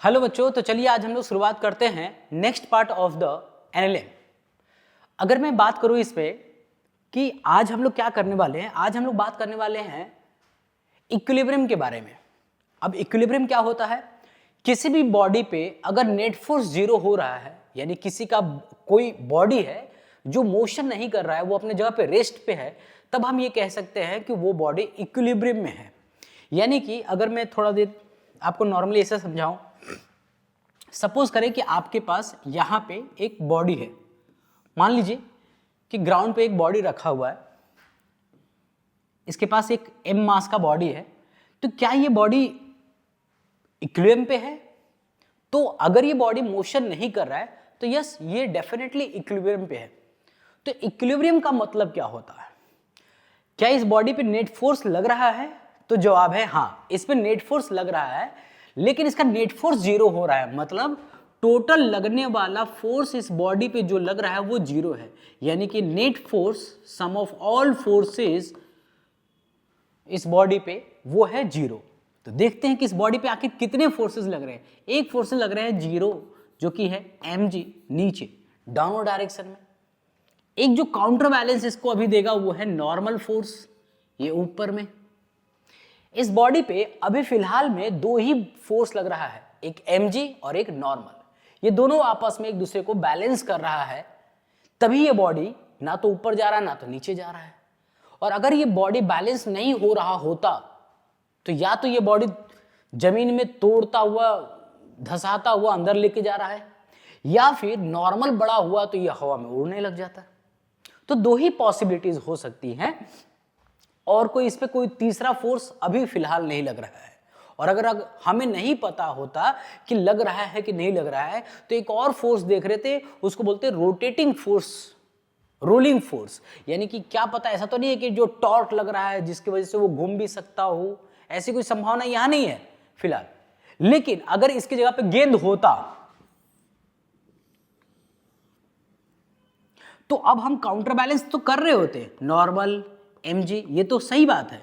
Hello बच्चों, तो चलिए आज हम लोग शुरुआत करते हैं next part of the NLM. अगर मैं बात करूं इस पे कि आज हम लोग क्या करने वाले हैं, आज हम लोग बात करने वाले हैं इक्विलिब्रियम के बारे में। अब इक्विलिब्रियम क्या होता है? किसी भी बॉडी पे अगर नेट फोर्स जीरो हो रहा है, यानी किसी का कोई बॉडी है जो मोशन नहीं कर रहा है, वो अपने जगह पे रेस्ट पे है, तब हम ये कह सकते हैं कि वो बॉडी इक्विलिब्रियम में है। यानी कि अगर मैं थोड़ा देर आपको नॉर्मली ऐसे समझाऊं, सपोज करें कि आपके पास यहां पे एक बॉडी है, मान लीजिए कि ग्राउंड पे एक बॉडी रखा हुआ है, इसके पास एक m मास का बॉडी है, तो क्या ये बॉडी इक्विलिब्रियम पे है? तो अगर ये बॉडी मोशन नहीं कर रहा है तो यस, ये डेफिनेटली इक्विलिब्रियम पे है। तो इक्विलिब्रियम का मतलब क्या होता है? क्या इस बॉडी पे नेट फोर्स लग रहा है? तो जवाब है हाँ, इस पे नेट फोर्स लग रहा है, लेकिन इसका नेट फोर्स जीरो हो रहा है। मतलब टोटल लगने वाला फोर्स इस बॉडी पे जो लग रहा है वो जीरो है, यानी कि net force sum of all forces इस बॉडी पे वो है जीरो। तो देखते हैं कि इस बॉडी पे आखिर कितने फोर्सेस लग रहे हैं। एक फोर्स लग रहे हैं जीरो, जो कि है mg नीचे डाउनवर्ड डायरेक्शन में। एक जो काउंटर बैलेंस इसको अभी देगा वो है नॉर्मल फोर्स, ये ऊपर में। इस बॉडी पे अभी फिलहाल में दो ही फोर्स लग रहा है, एक mg और एक नॉर्मल। ये दोनों आपस में एक दूसरे को बैलेंस कर रहा है, तभी ये बॉडी ना तो ऊपर जा रहा है ना तो नीचे जा रहा है। और अगर ये बॉडी बैलेंस नहीं हो रहा होता तो या तो ये बॉडी जमीन में तोड़ता हुआ धसाता हुआ अंदर लेके जा रहा है, या फिर नॉर्मल बड़ा हुआ तो ये हवा में उड़ने लग जाता है। तो दो ही पॉसिबिलिटीज हो सकती हैं, और कोई इस पे कोई तीसरा फोर्स अभी फिलहाल नहीं लग रहा है। और अगर हमें नहीं पता होता कि लग रहा है कि नहीं लग रहा है, तो एक और फोर्स देख रहे थे, उसको बोलते हैं रोटेटिंग फोर्स, रोलिंग फोर्स। यानी कि क्या पता, ऐसा तो नहीं है कि जो टॉर्क लग रहा है जिसकी वजह से वो घूम भी सकता हो, ऐसी कोई संभावना यहां नहीं है फिलहाल। लेकिन अगर इसकी जगह पे गेंद होता तो अब हम काउंटर बैलेंस तो कर रहे होते, नॉर्मल mg, ये तो सही बात है,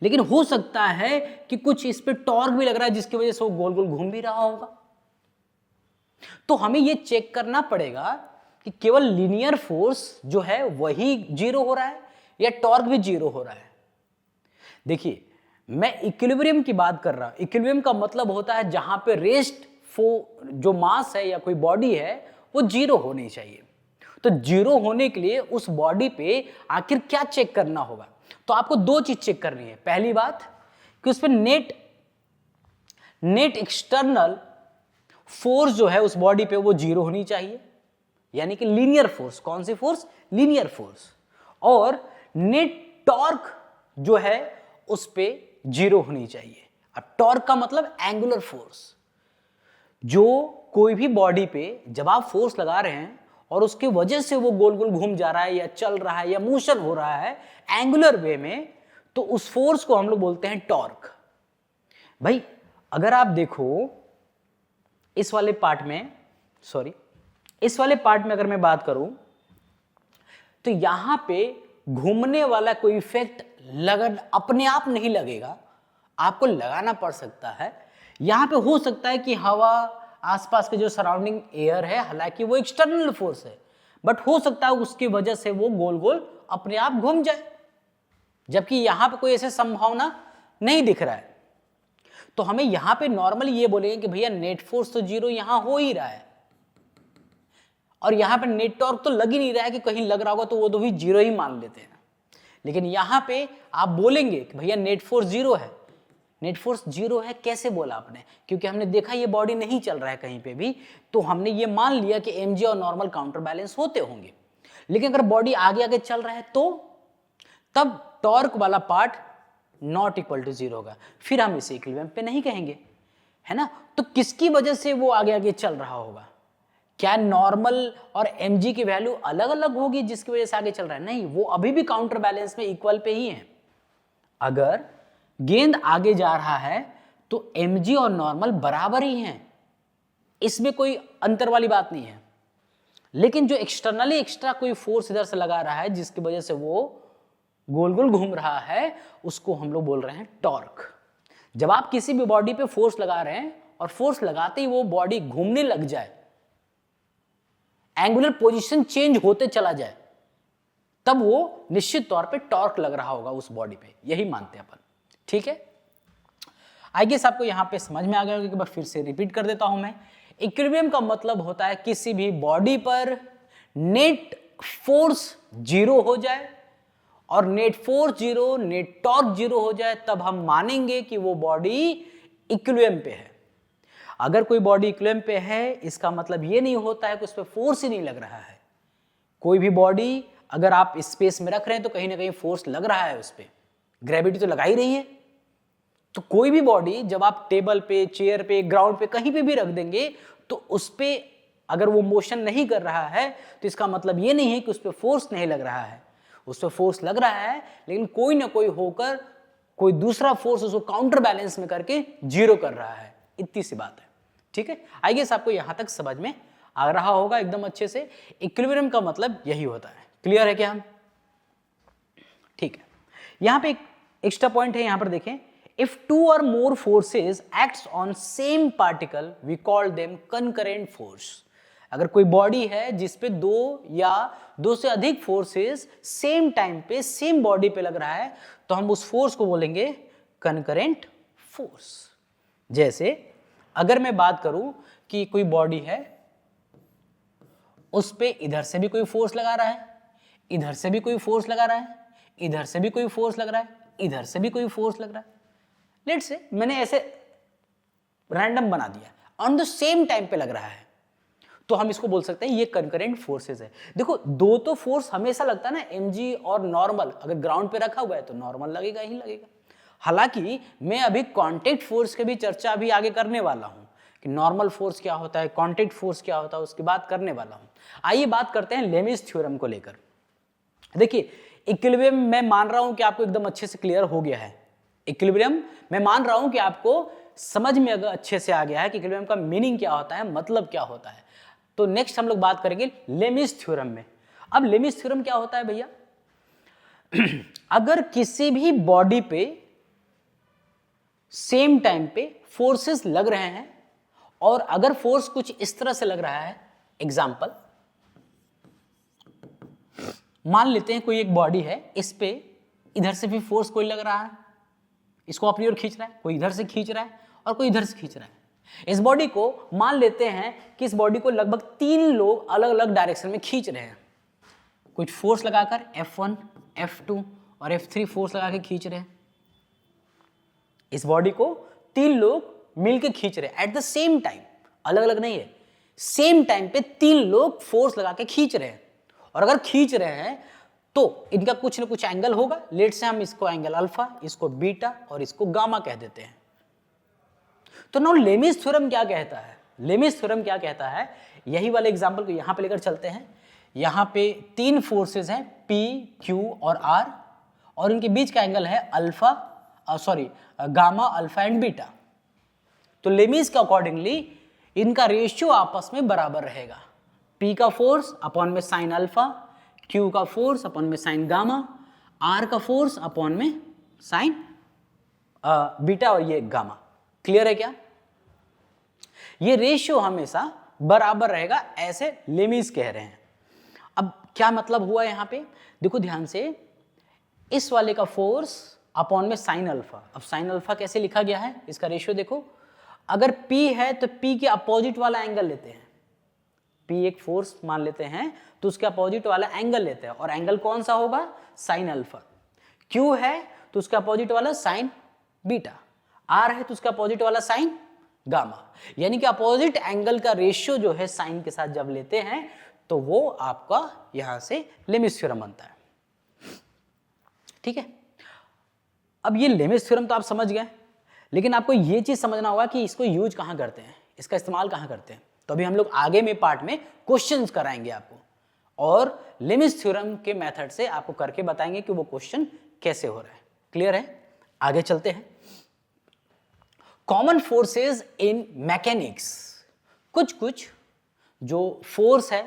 लेकिन हो सकता है कि कुछ इस पे टॉर्क भी लग रहा है जिसकी वजह से वो गोल गोल घूम भी रहा होगा। तो हमें ये चेक करना पड़ेगा कि केवल लीनियर फोर्स जो है वही जीरो हो रहा है या टॉर्क भी जीरो हो रहा है। देखिए, मैं इक्विलिब्रियम की बात कर रहा हूं। इक्विलिब्रियम का मतलब होता है जहां पे रेस्ट जो मास है या कोई बॉडी है वो जीरो होनी चाहिए। तो जीरो होने के लिए उस बॉडी पे आखिर क्या चेक करना होगा? तो आपको दो चीज चेक करनी है। पहली बात कि उस पे नेट एक्सटर्नल फोर्स जो है उस बॉडी पे वो जीरो होनी चाहिए, यानी कि लीनियर फोर्स। कौन सी फोर्स? Linear force. और नेट टॉर्क जो है उस पे जीरो होनी चाहिए। अब टॉर्क का मतलब एंगुलर फोर्स। जो कोई भी बॉडी पे जब आप फोर्स लगा रहे हैं और उसके वजह से वो गोल गोल घूम जा रहा है या चल रहा है या मोशन हो रहा है एंगुलर वे में, तो उस फोर्स को हम लोग बोलते हैं टॉर्क। भाई अगर आप देखो इस वाले पार्ट में अगर मैं बात करूं तो यहां पे घूमने वाला कोई इफेक्ट अपने आप नहीं लगेगा, आपको लगाना पड़ सकता है। यहां पे हो सकता है कि हवा, आसपास के जो सराउंडिंग एयर है, हालांकि वो एक्सटर्नल फोर्स है, बट हो सकता है उसकी वजह से वो गोल गोल अपने आप घूम जाए, जबकि यहां पे कोई ऐसी संभावना नहीं दिख रहा है। तो हमें यहां पे नॉर्मली ये बोलेंगे कि भैया नेट फोर्स तो जीरो यहां हो ही रहा है, और यहां पे नेट टॉर्क तो लग ही नहीं रहा है कि कहीं लग रहा होगा, तो वो तो भी जीरो ही मान लेते हैं। लेकिन यहां पे आप बोलेंगे कि भैया नेट फोर्स जीरो है। नेट फोर्स जीरो है कैसे बोला आपने? क्योंकि हमने देखा ये बॉडी नहीं चल रहा है कहीं पे भी, तो हमने ये मान लिया कि mg और नॉर्मल काउंटर बैलेंस होते होंगे। लेकिन अगर बॉडी आगे आगे चल रहा है तो तब टॉर्क वाला part not equal to zero होगा, फिर हम इसे इक्विलिब्रियम पे नहीं कहेंगे, है ना। तो किसकी वजह से वो आगे आगे चल रहा होगा? क्या नॉर्मल और mg की वैल्यू अलग अलग होगी जिसकी वजह से आगे चल रहा है? नहीं, वो अभी भी काउंटर बैलेंस में इक्वल पे ही है। अगर गेंद आगे जा रहा है तो mg और नॉर्मल बराबर ही हैं, इसमें कोई अंतर वाली बात नहीं है। लेकिन जो एक्सटर्नली एक्स्ट्रा कोई फोर्स इधर से लगा रहा है जिसकी वजह से वो गोल गोल घूम रहा है, उसको हम लोग बोल रहे हैं टॉर्क। जब आप किसी भी बॉडी पे फोर्स लगा रहे हैं और फोर्स लगाते ही वो बॉडी घूमने लग जाए, एंगुलर पोजीशन चेंज होते चला जाए, तब वो निश्चित तौर पे टॉर्क लग रहा होगा उस बॉडी पे, यही मानते हैं अपन। ठीक है, आई गेस आपको यहां पे समझ में आ गया होगा, एक बार फिर से रिपीट कर देता हूं मैं। इक्विलिब्रियम का मतलब होता है किसी भी बॉडी पर नेट फोर्स जीरो हो जाए, और net force zero, net torque zero हो जाए, तब हम मानेंगे कि वो बॉडी इक्विलिब्रियम पे है। अगर कोई बॉडी इक्विलिब्रियम पे है, इसका मतलब ये नहीं होता है कि उस पर फोर्स ही नहीं लग रहा है। कोई भी बॉडी अगर आप स्पेस में रख रहे हैं तो कहीं ना कहीं फोर्स लग रहा है, उस पर ग्रेविटी तो लगा ही रही है। तो कोई भी बॉडी जब आप टेबल पे, चेयर पे, ग्राउंड पे कहीं पे भी रख देंगे, तो उस पे अगर वो मोशन नहीं कर रहा है तो इसका मतलब ये नहीं है कि उस पर फोर्स नहीं लग रहा है। उस पर फोर्स लग रहा है, लेकिन कोई ना कोई होकर कोई दूसरा फोर्स उसको काउंटर बैलेंस में करके जीरो कर रहा है। इतनी सी बात है। ठीक है, आई गेस आपको यहां तक समझ में आ रहा होगा एकदम अच्छे से। इक्विलिब्रियम का मतलब यही होता है। क्लियर है क्या हम? ठीक है, यहां पे एक एक्स्ट्रा पॉइंट है, यहां पर देखें, if two or more forces acts on same particle we call them concurrent force। अगर कोई बॉडी है जिसपे दो या दो से अधिक फोर्सेस सेम टाइम पे सेम बॉडी पे लग रहा है, तो हम उस फोर्स को बोलेंगे concurrent force। जैसे अगर मैं बात करूं कि कोई बॉडी है, उस पे इधर से भी कोई फोर्स लगा रहा है, इधर से भी कोई फोर्स लगा रहा है, इधर से भी कोई फोर्स लग रहा है, इधर से भी कोई फोर्स लग रहा है। लेट्स से मैंने ऐसे रैंडम बना दिया, ऑन द सेम टाइम पे लग रहा है, तो हम इसको बोल सकते हैं ये कंकरेंट फोर्सेस है। देखो, दो तो फोर्स हमेशा लगता है ना, mg और नॉर्मल, अगर ग्राउंड पे रखा हुआ है तो नॉर्मल लगेगा ही लगेगा। हालांकि मैं अभी कांटेक्ट फोर्स की भी चर्चा अभी आगे करने वाला हूं कि नॉर्मल फोर्स क्या होता है, कांटेक्ट फोर्स क्या होता है, उसकी बात करने वाला हूं। आइए बात करते हैं लेमिस थ्योरम को लेकर। देखिए, इक्विलिब्रियम मैं मान रहा हूं कि आपको एकदम अच्छे से क्लियर हो गया है। इक्विलिब्रियम मैं मान रहा हूं कि आपको समझ में अगर अच्छे से आ गया है कि इक्विलिब्रियम का मीनिंग क्या होता है, मतलब क्या होता है। तो नेक्स्ट हम लोग बात करेंगे लेमिस थ्योरम में। अब लेमिस थ्योरम क्या होता है भैया? अगर किसी भी बॉडी पे सेम टाइम पे फोर्सेस लग रहे हैं, और अगर फोर्स कुछ इस तरह से लग रहा है, एग्जांपल मान लेते हैं कोई एक बॉडी है, इस पे इधर से भी फोर्स कोई लग रहा है, इसको अपनी ओर खींच रहा है, कोई इधर से खींच रहा है और कोई इधर से खींच रहा है। इस बॉडी को मान लेते हैं कि इस बॉडी को लगभग 3 लोग अलग अलग डायरेक्शन में खींच रहे हैं। कुछ फोर्स लगाकर F1, F2 और F3 फोर्स लगा के खींच रहे हैं। इस बॉडी को 3 लोग मिलकर खींच रहे हैं एट द सेम टाइम, अलग अलग नहीं है, सेम टाइम पे 3 लोग फोर्स लगा के खींच रहे हैं। और अगर खींच रहे हैं तो इनका कुछ ना कुछ एंगल होगा। लेट से हम इसको एंगल अल्फा, इसको बीटा और इसको गामा कह देते हैं। तो नाउ लेमिस थ्योरम क्या कहता है? लेमिस थ्योरम क्या कहता है, यही वाले एग्जांपल को यहां पे लेकर चलते हैं। यहां पे 3 फोर्सेस हैं, P, Q और R, और इनके बीच का एंगल है alpha, gamma, alpha and beta. तो लेमिस के अकॉर्डिंगली इनका रेशियो आपस में बराबर रहेगा। P का फोर्स अपॉन में साइन अल्फा, Q का फोर्स अपॉन में साइन गामा, R का फोर्स अपॉन में साइन बीटा और ये गामा। क्लियर है क्या? ये रेशियो हमेशा बराबर रहेगा, ऐसे लेमिस कह रहे हैं। अब क्या मतलब हुआ यहां पे? देखो ध्यान से, इस वाले का फोर्स अपॉन में साइन अल्फा। अब साइन अल्फा कैसे लिखा गया है, इसका रेशियो देखो। अगर P है तो P के अपोजिट वाला एंगल लेते हैं। P एक फोर्स मान लेते हैं तो उसके अपोजिट वाला एंगल लेते हैं, और एंगल कौन सा होगा? Sine alpha. Q है तो उसका अपोजिट वाला साइन बीटा, R है तो उसका अपोजिट वाला साइन गामा। यानी कि अपोजिट एंगल का रेशियो जो है साइन के साथ जब लेते हैं तो वो आपका यहां से लेमिस थ्योरम बनता है। ठीक है, अब ये लेमिस थ्योरम तो आप समझ गए, लेकिन आपको ये चीज समझना होगा कि इसको यूज कहां करते हैं, इसका इस्तेमाल कहां करते हैं। तो अभी हम लोग आगे में पार्ट में क्वेश्चंस कराएंगे आपको, और लेमिस थ्योरम के मेथड से आपको करके बताएंगे कि वो क्वेश्चन कैसे हो रहा है। क्लियर है? आगे चलते हैं। Common forces in mechanics. कुछ जो फोर्स है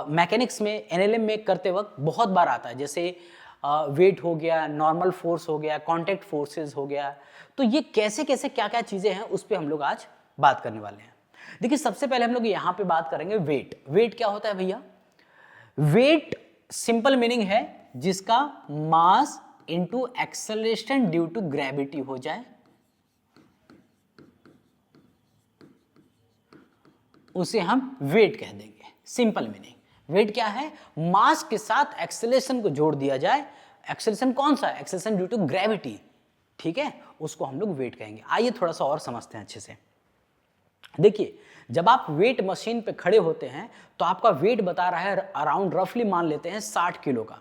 मैकेनिक्स में, एनएलएम में करते वक्त बहुत बार आता है, जैसे वेट हो गया, नॉर्मल फोर्स हो गया, कांटेक्ट फोर्सेस हो गया। तो ये कैसे कैसे क्या क्या चीजें हैं उस पर हम लोग आज बात करने वाले हैं। देखिए सबसे पहले हम लोग यहां पे बात करेंगे वेट। वेट क्या होता है भैया? वेट सिंपल मीनिंग है जिसका mass into acceleration due to gravity हो जाए, उसे हम वेट कह देंगे। सिंपल मीनिंग वेट क्या है? मास के साथ एक्सेलरेशन को जोड़ दिया जाए। एक्सेलरेशन कौन सा? एक्सेलरेशन ड्यू टू ग्रेविटी, ठीक है, उसको हम लोग वेट कहेंगे। आइए थोड़ा सा और समझते हैं अच्छे से। देखिए जब आप वेट मशीन पे खड़े होते हैं तो आपका वेट बता रहा है अराउंड रफली मान लेते हैं 60 किलो का।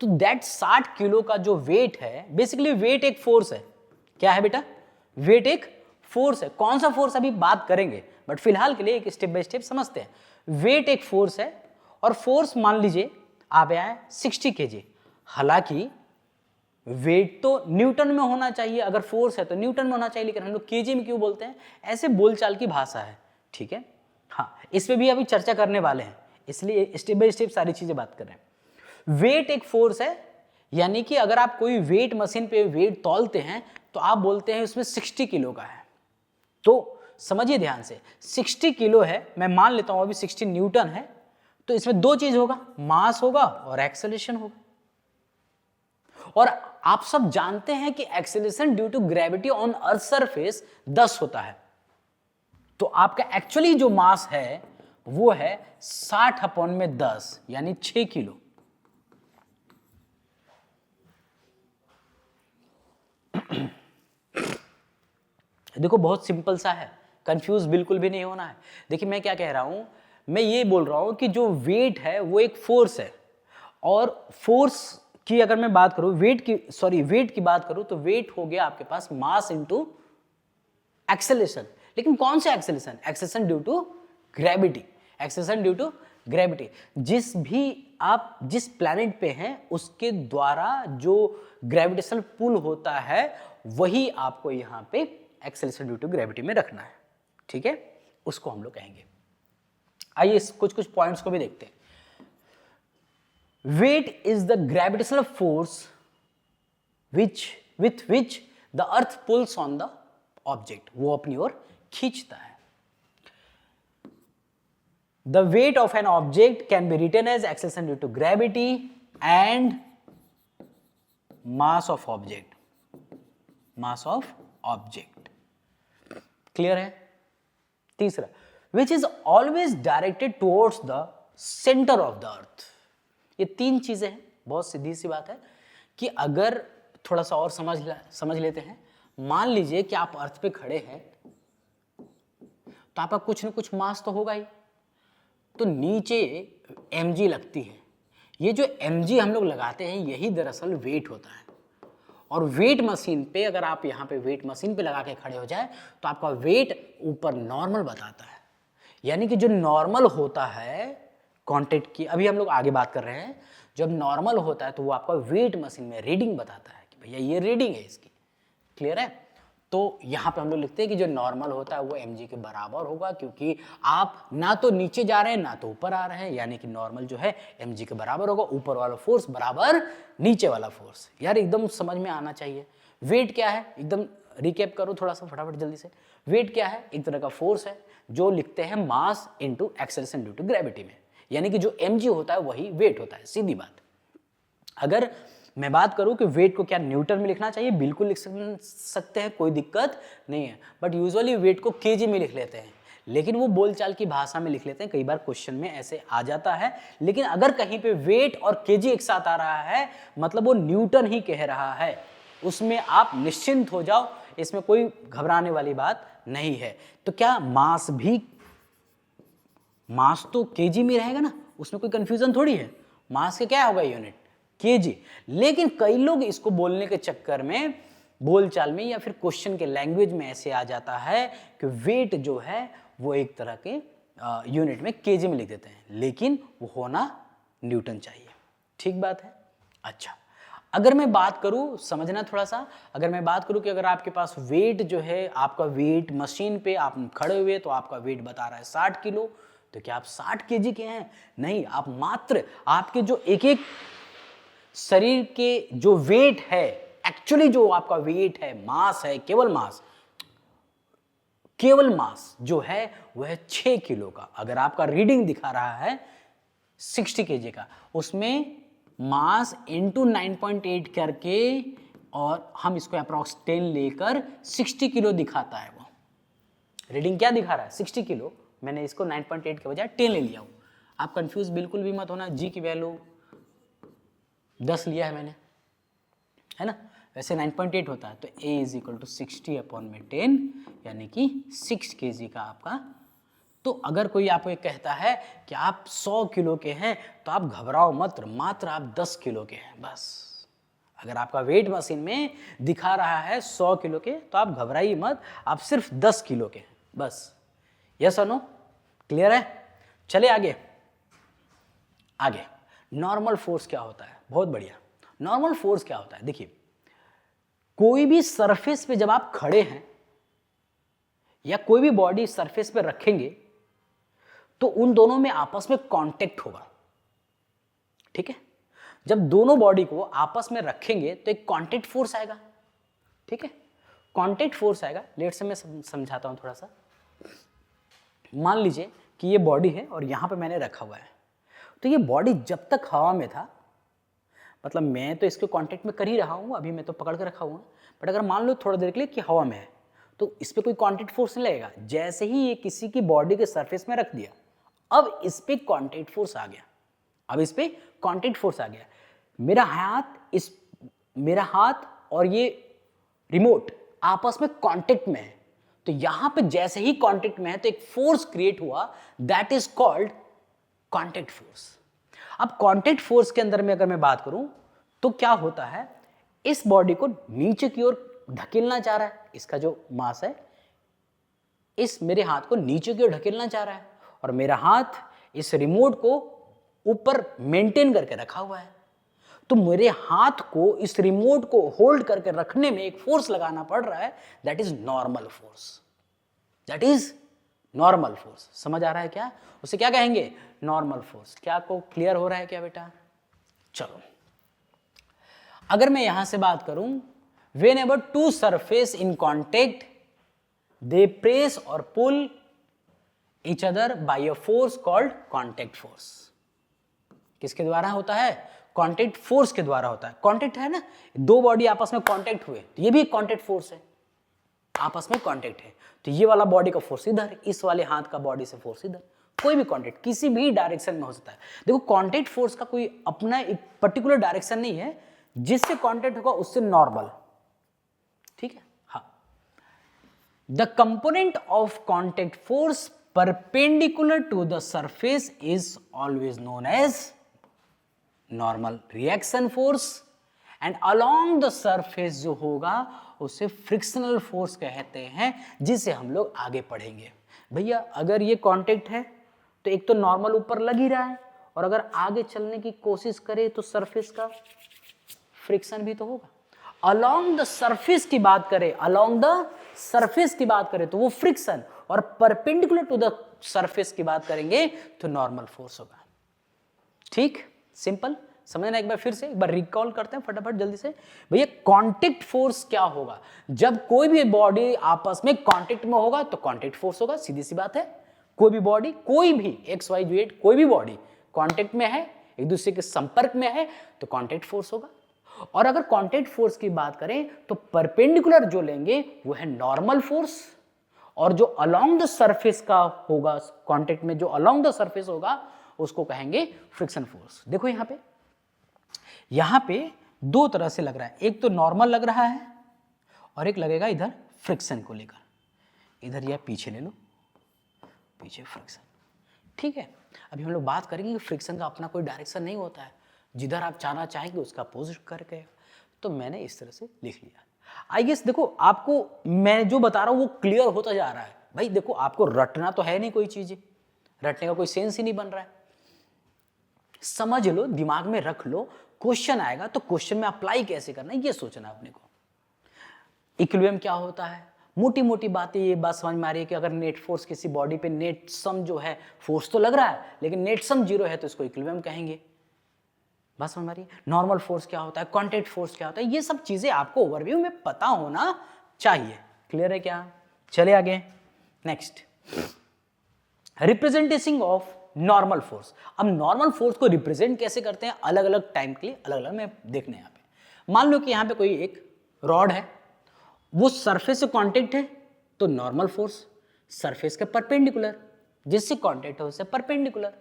तो दैट 60 किलो का जो वेट है, बेसिकली वेट एक फोर्स है। क्या है बेटा? वेट एक फोर्स है। कौन सा फोर्स अभी बात करेंगे, बट फिलहाल के लिए एक स्टेप बाय स्टेप समझते हैं। वेट एक फोर्स है और फोर्स मान लीजिए आप आए 60 kg। हालांकि वेट तो न्यूटन में होना चाहिए, अगर फोर्स है तो न्यूटन में होना चाहिए, लेकिन हम लोग केजी में क्यों बोलते हैं? ऐसे बोलचाल की भाषा है, ठीक है। हाँ, इस पे भी अभी चर्चा करने वाले हैं, इसलिए स्टेप बाय स्टेप सारी चीजें बात कर रहे हैं। वेट एक फोर्स है, यानी कि अगर आप कोई वेट मशीन पे वेट तौलते हैं तो आप बोलते हैं उसमें 60 किलो का है। तो समझिए ध्यान से, 60 किलो है, मैं मान लेता हूं अभी 60 न्यूटन है, तो इसमें दो चीज होगा, मास होगा और एक्सेलरेशन होगा। और आप सब जानते हैं कि acceleration due to gravity on Earth surface 10 होता है। तो आपका एक्चुअली जो मास है वो है 60/10 यानी 6 किलो। देखो बहुत सिंपल सा है, कंफ्यूज बिल्कुल भी नहीं होना है। देखिए मैं क्या कह रहा हूं, मैं ये बोल रहा हूं कि जो वेट है वो एक फोर्स है, और फोर्स की अगर मैं बात करूं, वेट की बात करूं तो वेट हो गया आपके पास मास इनटू एक्सेलरेशन। लेकिन कौन सा acceleration? Acceleration due to gravity. Acceleration due to gravity. जिस प्लैनेट पे हैं उसके द्वारा जो ग्रेविटेशनल पुल होता है वही आपको यहां पे एक्सेलरेशन ड्यू टू ग्रेविटी में रखना है, ठीक है, उसको हम लोग कहेंगे। आइए कुछ पॉइंट्स को भी देखते हैं। Weight is the gravitational force with which the earth pulls on the object, वो अपनी ओर खींचता है। The weight of an object can be written as acceleration due to gravity and mass of object. Mass of object. Clear है? तीसरा, which is always directed towards the center of the earth. ये तीन चीजें हैं, बहुत सीधी सी बात है कि अगर थोड़ा सा और समझ लेते हैं। मान लीजिए कि आप अर्थ पे खड़े हैं तो आपका कुछ न कुछ मास तो होगा ही, तो नीचे mg लगती है। ये जो mg हम लोग लगाते हैं यही दरअसल वेट होता है। और वेट मशीन पे अगर आप यहाँ पे वेट मशीन पे लगा के खड़े हो जाए तो आपका वेट ऊपर नॉर्मल बताता है, यानी कि जो नॉर्मल होता है कांटेक्ट की, अभी हम लोग आगे बात कर रहे हैं, जब नॉर्मल होता है तो वो आपका वेट मशीन में रीडिंग बताता है कि भैया ये रीडिंग है इसकी। क्लियर है? तो यहाँ पे हम लोग लिखते हैं कि जो नॉर्मल होता है वो mg के बराबर होगा, क्योंकि आप ना तो नीचे जा रहे हैं ना तो ऊपर आ रहे हैं, यानी कि नॉर्मल जो है mg के बराबर होगा। ऊपर वाला फोर्स बराबर नीचे वाला फोर्स। यार एकदम समझ में आना चाहिए। वेट क्या है, एकदम रिकैप करो थोड़ा सा फटाफट जल्दी से। वेट क्या है? एक तरह का फोर्स है जो लिखते हैं mass into acceleration due to gravity में, यानी कि जो mg होता है वही वेट होता है, सीधी बात। अगर मैं बात करूं कि वेट को क्या न्यूटन में लिखना चाहिए, बिल्कुल लिख सकते हैं, कोई दिक्कत नहीं है, बट यूजुअली वेट को केजी में लिख लेते हैं, लेकिन वो बोलचाल की भाषा में लिख लेते हैं। कई बार क्वेश्चन में ऐसे आ जाता है, लेकिन अगर कहीं पे वेट और केजी एक साथ आ रहा है मतलब वो न्यूटन ही कह रहा है, उसमें आप निश्चिंत हो जाओ, इसमें कोई घबराने वाली बात नहीं है। तो क्या मास तो केजी में रहेगा ना, उसमें कोई कंफ्यूजन थोड़ी है। मास का क्या होगा यूनिट? केजी। लेकिन कई लोग इसको बोलने के चक्कर में बोलचाल में या फिर क्वेश्चन के लैंग्वेज में ऐसे आ जाता है कि वेट जो है वो एक तरह के यूनिट में केजी में लिख देते हैं, लेकिन वो होना न्यूटन चाहिए। ठीक बात है? अच्छा, अगर मैं बात करूं, समझना थोड़ा सा, अगर मैं बात करूं कि अगर आपके पास वेट जो है, आपका वेट मशीन पे आप खड़े हुए तो आपका वेट बता रहा है 60 किलो, तो क्या आप 60 केजी के हैं? नहीं, आप मात्र आपके जो एक एक शरीर के जो वेट है, एक्चुअली जो आपका वेट है, मास है, केवल मास, केवल मास जो है वह है 6 किलो का। अगर आपका रीडिंग दिखा रहा है 60 केजी का, उसमें मास इंटू 9.8 करके और हम इसको अप्रॉक्स 10 लेकर 60 किलो दिखाता है। वो रीडिंग क्या दिखा रहा है 60 किलो, मैंने इसको 9.8 के बजाय 10 ले लिया हूँ। आप कंफ्यूज बिल्कुल भी मत होना, जी की वैल्यू 10 लिया है मैंने, है ना, वैसे 9.8 होता है। तो A इज इक्वल टू 60/10 यानी कि 6 kg का आपका। तो अगर कोई आपको ये कहता है कि आप 100 किलो के हैं तो आप घबराओ मत, मात्र आप 10 किलो के हैं बस। अगर आपका वेट मशीन में दिखा रहा है 100 किलो के तो आप घबराइए मत, आप सिर्फ 10 किलो के हैं बस। यस और नो, क्लियर है? चले आगे। आगे नॉर्मल फोर्स क्या होता है? बहुत बढ़िया। नॉर्मल फोर्स क्या होता है? देखिए, कोई भी सरफेस पे जब आप खड़े हैं या कोई भी बॉडी सरफेस पे रखेंगे तो उन दोनों में आपस में कांटेक्ट होगा, ठीक है। जब दोनों बॉडी को आपस में रखेंगे तो एक कांटेक्ट फोर्स आएगा, ठीक है। कांटेक्ट फोर्स आएगा। लेट से मैं समझाता हूं थोड़ा सा। मान लीजिए कि ये बॉडी है और यहां पे मैंने रखा हुआ है, तो ये बॉडी जब तक हवा में था, मतलब मैं तो इसके कांटेक्ट में कर ही रहा हूँ, अभी मैं तो पकड़ के रखा हुआ हूँ, बट अगर मान लो थोड़ा देर के लिए कि हवा में है तो इस पर कोई कांटेक्ट फोर्स नहीं लगेगा। जैसे ही ये किसी की बॉडी के सरफेस में रख दिया, अब इस पे कांटेक्ट फोर्स आ गया, अब इस पे कांटेक्ट फोर्स आ गया। मेरा हाथ और ये रिमोट आपस में कांटेक्ट में है, तो यहां पे जैसे ही कांटेक्ट में है तो एक फोर्स क्रिएट हुआ, that is called contact force. अब कांटेक्ट फोर्स के अंदर में अगर मैं बात करूं तो क्या होता है, इस बॉडी को नीचे की ओर ढकेलना चाह रहा है, इसका जो मास है इस मेरे हाथ को नीचे की ओर ढकेलना चाह रहा है, और मेरा हाथ इस रिमोट को ऊपर मेंटेन करके रखा हुआ है। तो मेरे हाथ को इस रिमोट को होल्ड करके रखने में एक फोर्स लगाना पड़ रहा है, that is normal force, that is normal force. समझ आ रहा है क्या? उसे क्या कहेंगे? Normal force. क्या को क्लियर हो रहा है क्या बेटा? चलो, अगर मैं यहां से बात करूं, whenever two surface in contact they press और pull each other by a force called contact force। किसके द्वारा होता है? कांटेक्ट फोर्स के द्वारा होता है। कांटेक्ट है ना, दो बॉडी आपस में कांटेक्ट हुए तो ये भी कांटेक्ट फोर्स है, आपस में कांटेक्ट है। तो ये वाला बॉडी का फोर्स इधर, इस वाले हाथ का बॉडी से फोर्स इधर, कोई भी कांटेक्ट किसी भी डायरेक्शन में हो सकता है। देखो, कांटेक्ट फोर्स का कोई अपना एक पर्टिकुलर डायरेक्शन नहीं है, जिससे कांटेक्ट होगा उससे नॉर्मल, ठीक है। हाँ, the component of contact force perpendicular to the surface is always known as normal reaction force, and along the surface जो होगा उसे frictional force कहते हैं, जिसे हम लोग आगे पढ़ेंगे। भैया अगर ये कांटेक्ट है तो एक तो नॉर्मल ऊपर लग ही रहा है, और अगर आगे चलने की कोशिश करे तो सरफेस का फ्रिक्शन भी तो होगा। अलोंग द सरफेस की बात करें, अलोंग द सरफेस की बात करें तो वो फ्रिक्शन, और परपेंडिकुलर टू द सरफेस की बात करेंगे तो नॉर्मल फोर्स होगा। ठीक, सिंपल समझना। एक बार फिर से एक बार रिकॉल करते हैं फटाफट जल्दी से। भैया कांटेक्ट फोर्स क्या होगा? जब कोई भी बॉडी आपस में कांटेक्ट में होगा तो कांटेक्ट फोर्स होगा, सीधी सी बात है। कोई भी बॉडी, कोई भी XYZ कोई भी बॉडी कांटेक्ट में है, एक दूसरे के संपर्क में है तो कांटेक्ट फोर्स होगा। और अगर कांटेक्ट फोर्स की बात करें तो परपेंडिकुलर जो लेंगे वो है नॉर्मल फोर्स, और जो अलोंग द सरफेस का होगा, कांटेक्ट में जो अलोंग द सरफेस होगा उसको कहेंगे फ्रिक्शन फोर्स। देखो यहां पे दो तरह से लग रहा है, एक तो नॉर्मल लग रहा है और एक लगेगा इधर फ्रिक्शन को लेकर। इधर या पीछे ले लो, पीछे फ्रिक्शन, ठीक है। अभी हम लोग बात करेंगे कि फ्रिक्शन का अपना कोई डायरेक्शन नहीं होता है, जिधर आप जाना चाहेंगे उसका अपोजिट करके। तो मैंने इस तरह से लिख लिया। आई गेस देखो आपको मैं जो बता रहा हूं वो क्लियर होता जा रहा है। भाई देखो, आपको रटना तो है नहीं कोई चीज, रटने का कोई सेंस ही नहीं बन रहा है। समझ लो, दिमाग में रख लो, क्वेश्चन आएगा तो क्वेश्चन में अप्लाई कैसे करना है ये सोचना अपने को। इक्विलिब्रियम क्या होता है, मोटी मोटी बातें, ये बात समझ में आ रही है कि अगर नेट फोर्स किसी बॉडी पे नेट सम जो है, फोर्स तो लग रहा है लेकिन नेट सम 0 है तो इसको इक्विलिब्रियम कहेंगे। बात समझ में आ रही है? नॉर्मल फोर्स क्या होता है, कांटेक्ट फोर्स क्या होता है, ये सब चीजें आपको ओवरव्यू में पता होना चाहिए। क्लियर है क्या? चले आगे। Next, representation of normal force. अब नॉर्मल फोर्स को रिप्रेजेंट कैसे करते हैं, अलग अलग टाइम के लिए अलग अलग में देखने। यहाँ पे मान लो कि यहाँ पे कोई एक रॉड है, वो सरफेस से कांटेक्ट है तो नॉर्मल फोर्स सरफेस के परपेंडिकुलर, जिससे कांटेक्ट है उससे परपेंडिकुलर।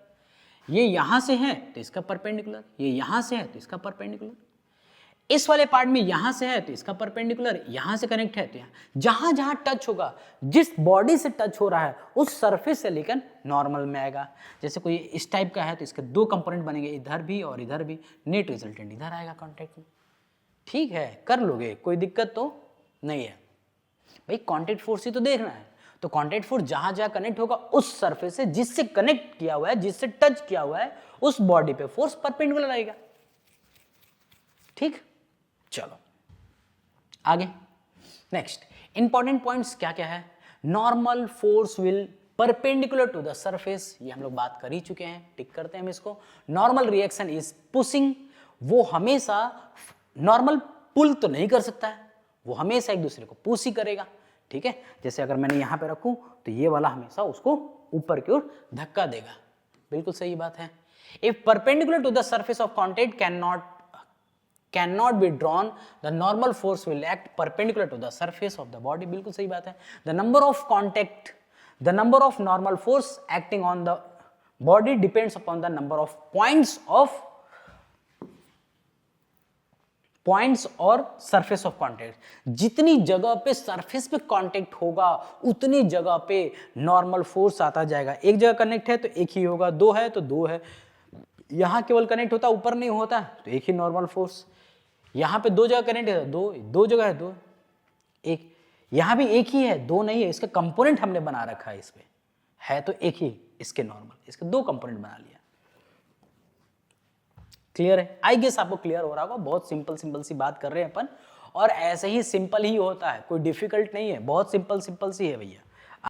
ये यहां से है तो इसका परपेंडिकुलर, ये यहां से है तो इसका परपेंडिकुलर, इस वाले पार्ट में यहां से है तो इसका परपेंडिकुलर, यहां से कनेक्ट है तो यहां जहां जहां टच होगा, जिस बॉडी से टच हो रहा है उस सरफेस से लेकर नॉर्मल में आएगा। जैसे कोई इस टाइप का है तो इसके दो कंपोनेंट बनेंगे, इधर भी और इधर भी, नेट रिजल्टेंट इधर आएगा कॉन्टेक्ट में। ठीक है, कर लोगे, कोई दिक्कत तो नहीं है भाई। कॉन्टेक्ट फोर्स ही तो देखना है, तो कॉन्टेक्ट फोर्स जहां जहां कनेक्ट होगा उस सरफेस से जिससे कनेक्ट किया हुआ है, जिससे टच किया हुआ है, उस बॉडी पे फोर्स परपेंडिकुलर आएगा। ठीक, चलो आगे। नेक्स्ट इंपॉर्टेंट पॉइंट्स क्या क्या है, normal force will perpendicular to the surface, ये हम लोग बात कर ही चुके हैं, टिक करते हैं हम इसको। नॉर्मल रिएक्शन इज पुशिंग, वो हमेशा नॉर्मल पुल तो नहीं कर सकता है, वो हमेशा एक दूसरे को पुश ही करेगा। ठीक है, जैसे अगर मैंने यहां पे रखूं तो ये वाला हमेशा उसको ऊपर की ओर धक्का देगा, बिल्कुल सही बात है। If perpendicular to the surface of contact cannot be drawn, the normal force will act perpendicular to the surface of the body, बिल्कुल सही बात है। The number of normal force acting on the body depends upon the number of points और surface of contact। जितनी जगह पे surface पे contact होगा उतनी जगह पे normal force आता जाएगा। एक जगह कनेक्ट है तो एक ही होगा, दो है तो दो है, यहां केवल कनेक्ट होता ऊपर नहीं होता तो एक ही नॉर्मल फोर्स, यहां पे दो जगह कनेक्ट है दो जगह है दो, एक यहां भी एक ही है, दो नहीं है, इसका कंपोनेंट हमने बना रखा है, इसमें है तो एक ही, इसके नॉर्मल, इसके दो कंपोनेंट बना लिया। क्लियर है, आई गेस आपको क्लियर हो रहा होगा। बहुत सिंपल सी बात कर रहे हैं अपन, और ऐसे ही सिंपल ही होता है, कोई डिफिकल्ट नहीं है, बहुत सिंपल सी है भैया।